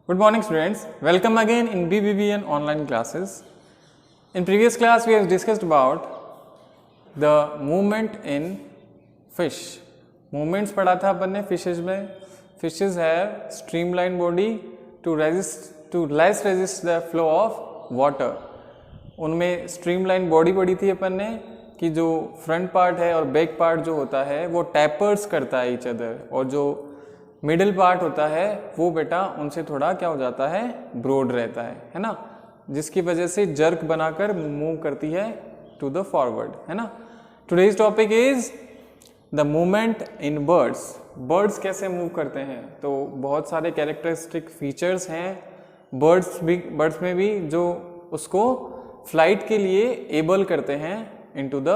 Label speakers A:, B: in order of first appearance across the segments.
A: Good morning students, welcome again in BBBN online classes. In previous class we have discussed about the movement in fish. Movements पढ़ा था अपन ने fishes में. Fishes have streamlined body to less resist the flow of water. उनमें streamlined body पढ़ी थी अपन ने कि जो front part है और back part जो होता है वो tapers करता है each other, और जो मिडिल पार्ट होता है वो बेटा उनसे थोड़ा क्या हो जाता है, ब्रॉड रहता है ना, जिसकी वजह से जर्क बनाकर मूव करती है टू द फॉरवर्ड, है ना. Today's topic is the movement in birds. Birds कैसे मूव करते हैं, तो बहुत सारे कैरेक्टरिस्टिक फीचर्स हैं बर्ड्स में भी जो उसको फ्लाइट के लिए एबल करते हैं इनटू द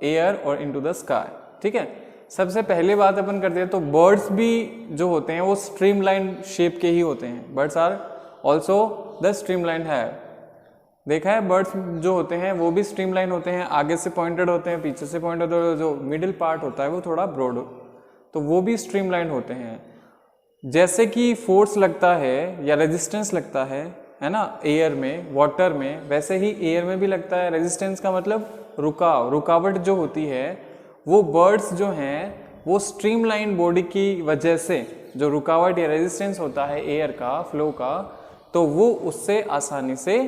A: एयर और इनटू द स्काई. ठीक है, सबसे पहले बात अपन करते हैं तो बर्ड्स भी जो होते हैं वो स्ट्रीमलाइन शेप के ही होते हैं. Birds are also the streamline है. देखा है, बर्ड्स जो होते हैं वो भी स्ट्रीमलाइन होते हैं, आगे से पॉइंटेड होते हैं, पीछे से पॉइंटेड होते हैं, जो मिडिल पार्ट होता है वो थोड़ा ब्रॉड, तो वो भी स्ट्रीमलाइन होते हैं. जैसे कि फोर्स लगता है या रेजिस्टेंस लगता है ना, एयर में, वाटर में, वैसे ही एयर में भी लगता है. रेजिस्टेंस का मतलब रुकावट जो होती है, वो बर्ड्स जो हैं वो स्ट्रीमलाइन बॉडी की वजह से जो रुकावट या रेजिस्टेंस होता है एयर का फ्लो का, तो वो उससे आसानी से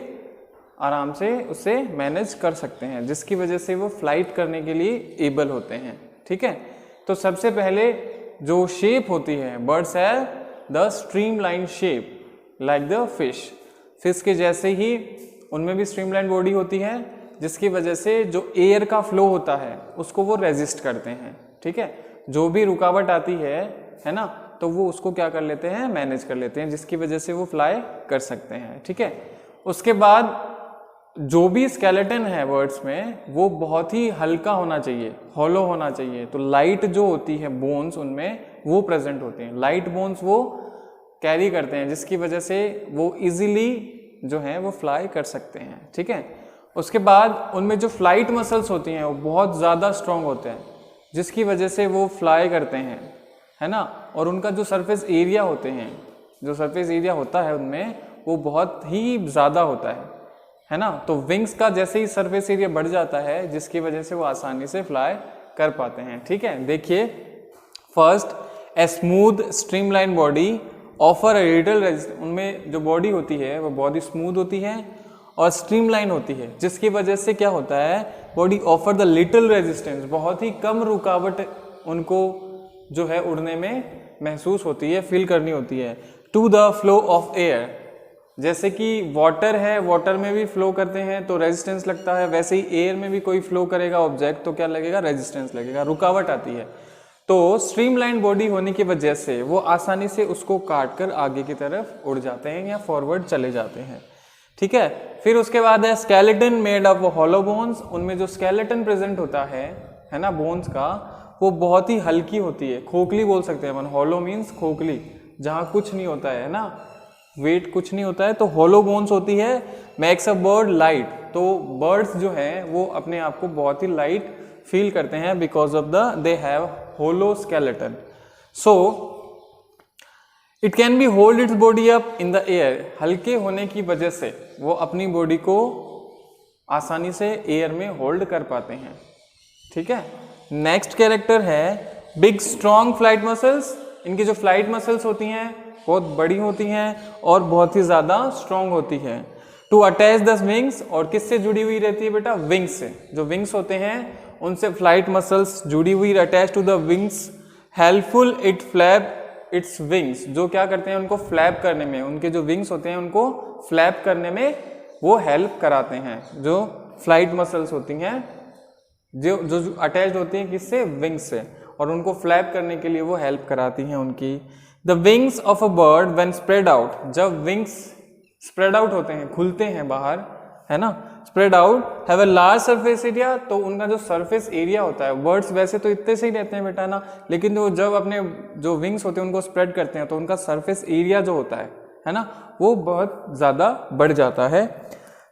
A: आराम से उसे मैनेज कर सकते हैं, जिसकी वजह से वो फ्लाइट करने के लिए एबल होते हैं. ठीक है, तो सबसे पहले जो शेप होती है, बर्ड्स है the streamline shape like the fish. Fish के जैसे ही उनमें भी स्ट्रीमलाइन बॉडी होती है, जिसकी वजह से जो एयर का फ्लो होता है उसको वो रेजिस्ट करते हैं. ठीक है, जो भी रुकावट आती है ना, तो वो उसको क्या कर लेते हैं, मैनेज कर लेते हैं, जिसकी वजह से वो फ्लाई कर सकते हैं. ठीक है, उसके बाद जो भी स्केलेटन है बर्ड्स में वो बहुत ही हल्का होना चाहिए, हॉलो होना चाहिए. तो लाइट जो होती है बोन्स उनमें वो प्रेजेंट होते हैं, लाइट बोन्स वो कैरी करते हैं, जिसकी वजह से वो इजीली जो है वो फ्लाई कर सकते हैं. ठीक है, उसके बाद उनमें जो फ्लाइट मसल्स होती हैं वो बहुत ज़्यादा स्ट्रॉन्ग होते हैं, जिसकी वजह से वो फ्लाई करते हैं, है ना. और उनका जो सरफेस एरिया होते हैं, जो सरफेस एरिया होता है उनमें वो बहुत ही ज़्यादा होता है ना. तो विंग्स का जैसे ही सरफेस एरिया बढ़ जाता है, जिसकी वजह से वो आसानी से फ्लाई कर पाते हैं. ठीक है, देखिए, first a smooth streamline body offer a little resistance. उनमें जो बॉडी होती है वो बॉडी स्मूथ होती है और स्ट्रीमलाइन होती है, जिसकी वजह से क्या होता है, body offer the little resistance, बहुत ही कम रुकावट उनको जो है उड़ने में महसूस होती है, फील करनी होती है. To the flow of air, जैसे कि वाटर है, वाटर में भी फ्लो करते हैं तो रेजिस्टेंस लगता है, वैसे ही एयर में भी कोई फ्लो करेगा ऑब्जेक्ट तो क्या लगेगा, रेजिस्टेंस लगेगा, रुकावट आती है. तो स्ट्रीमलाइन बॉडी होने की वजह से वो आसानी से उसको काट कर आगे की तरफ उड़ जाते हैं या फॉरवर्ड चले जाते हैं. ठीक है, फिर उसके बाद है skeleton made of hollow bones. उनमें जो स्केलेटन प्रेजेंट होता है ना बोन्स का, वो बहुत ही हल्की होती है, खोखली बोल सकते हैं अपन. हॉलो मीन्स खोखली, जहाँ कुछ नहीं होता है ना, वेट कुछ नहीं होता है, तो हॉलो बोन्स होती है. मेक्स अ बर्ड लाइट, तो बर्ड्स जो हैं वो अपने आप को बहुत ही लाइट फील करते हैं because of the they have hollow skeleton. So it can be hold its body up in the air. हल्के होने की वजह से वो अपनी बॉडी को आसानी से एयर में होल्ड कर पाते हैं. ठीक है, नेक्स्ट कैरेक्टर है बिग स्ट्रॉन्ग फ्लाइट मसल्स. इनकी जो फ्लाइट मसल्स होती हैं बहुत बड़ी होती हैं और बहुत ही ज़्यादा स्ट्रॉन्ग होती है. टू अटैच द विंग्स, और किससे जुड़ी हुई रहती है बेटा, विंग्स से. जो विंग्स होते हैं उनसे फ्लाइट मसल्स जुड़ी हुई, attach to the wings, helpful it flap its wings. जो क्या करते हैं, उनको फ्लैप करने में, उनके जो विंग्स होते हैं उनको फ्लैप करने में वो हेल्प कराते हैं. जो फ्लाइट मसल्स होती हैं जो जो अटैच्ड होती हैं किससे, विंग्स से, और उनको फ्लैप करने के लिए वो हेल्प कराती हैं उनकी. The wings of a bird when spread out, जब विंग्स स्प्रेड आउट होते हैं, खुलते हैं बाहर, है ना, spread out, have a large surface area. तो उनका जो सरफेस एरिया होता है, बर्ड्स वैसे तो इतने से ही रहते हैं बेटा ना, लेकिन वो जब अपने जो विंग्स होते हैं उनको स्प्रेड करते हैं तो उनका सरफेस एरिया जो होता है ना, वो बहुत ज़्यादा बढ़ जाता है.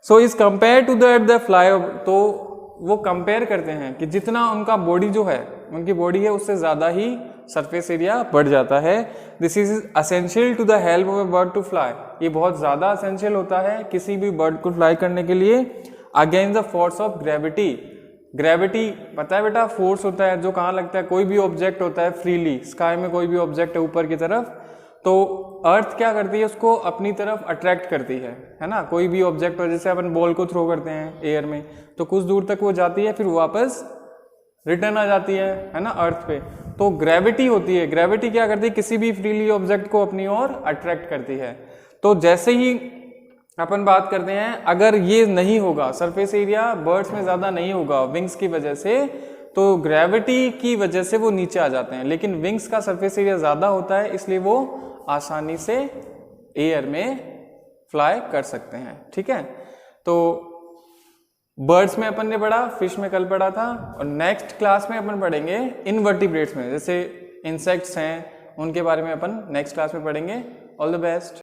A: So is compare to the fly, तो वो कंपेयर करते हैं कि जितना उनका बॉडी जो है, उनकी बॉडी है उससे ज़्यादा ही सरफेस एरिया बढ़ जाता है। This is essential to the help of a bird to fly. ये बहुत ज़्यादा असेंशियल होता है किसी भी बर्ड को फ्लाई करने के लिए against the force of gravity. Gravity पता है बेटा, फोर्स होता है जो कहाँ लगता है, कोई भी ऑब्जेक्ट होता है फ्रीली, स्काई में कोई भी ऑब्जेक्ट है ऊपर की तरफ, तो अर्थ क्या करती है उसको अपनी तरफ अट्रैक्ट करती है ना। कोई भी ऑब्जेक्ट हो, जैसे अपन बॉल को थ्रो करते हैं एयर में, तो कुछ दूर तक वो जाती है फिर वापस रिटर्न आ जाती है ना अर्थ पे। तो ग्रेविटी होती है, ग्रेविटी क्या करती है, किसी भी फ्रीली ऑब्जेक्ट को अपनी ओर अट्रैक्ट करती है। तो जैसे ही अपन बात करते हैं, अगर ये नहीं होगा, सरफेस एरिया बर्ड्स में ज़्यादा नहीं होगा विंग्स की वजह से, तो ग्रेविटी की वजह से वो नीचे आ जाते हैं। लेकिन विंग्स का सरफेस एरिया ज़्यादा होता है, इसलिए वो आसानी से एयर में फ्लाई कर सकते हैं। ठीक है, तो बर्ड्स में अपन ने पढ़ा, फिश में कल पढ़ा था, और नेक्स्ट क्लास में अपन पढ़ेंगे इनवर्टिब्रेट्स में, जैसे इंसेक्ट्स हैं उनके बारे में अपन नेक्स्ट क्लास में पढ़ेंगे। All the best.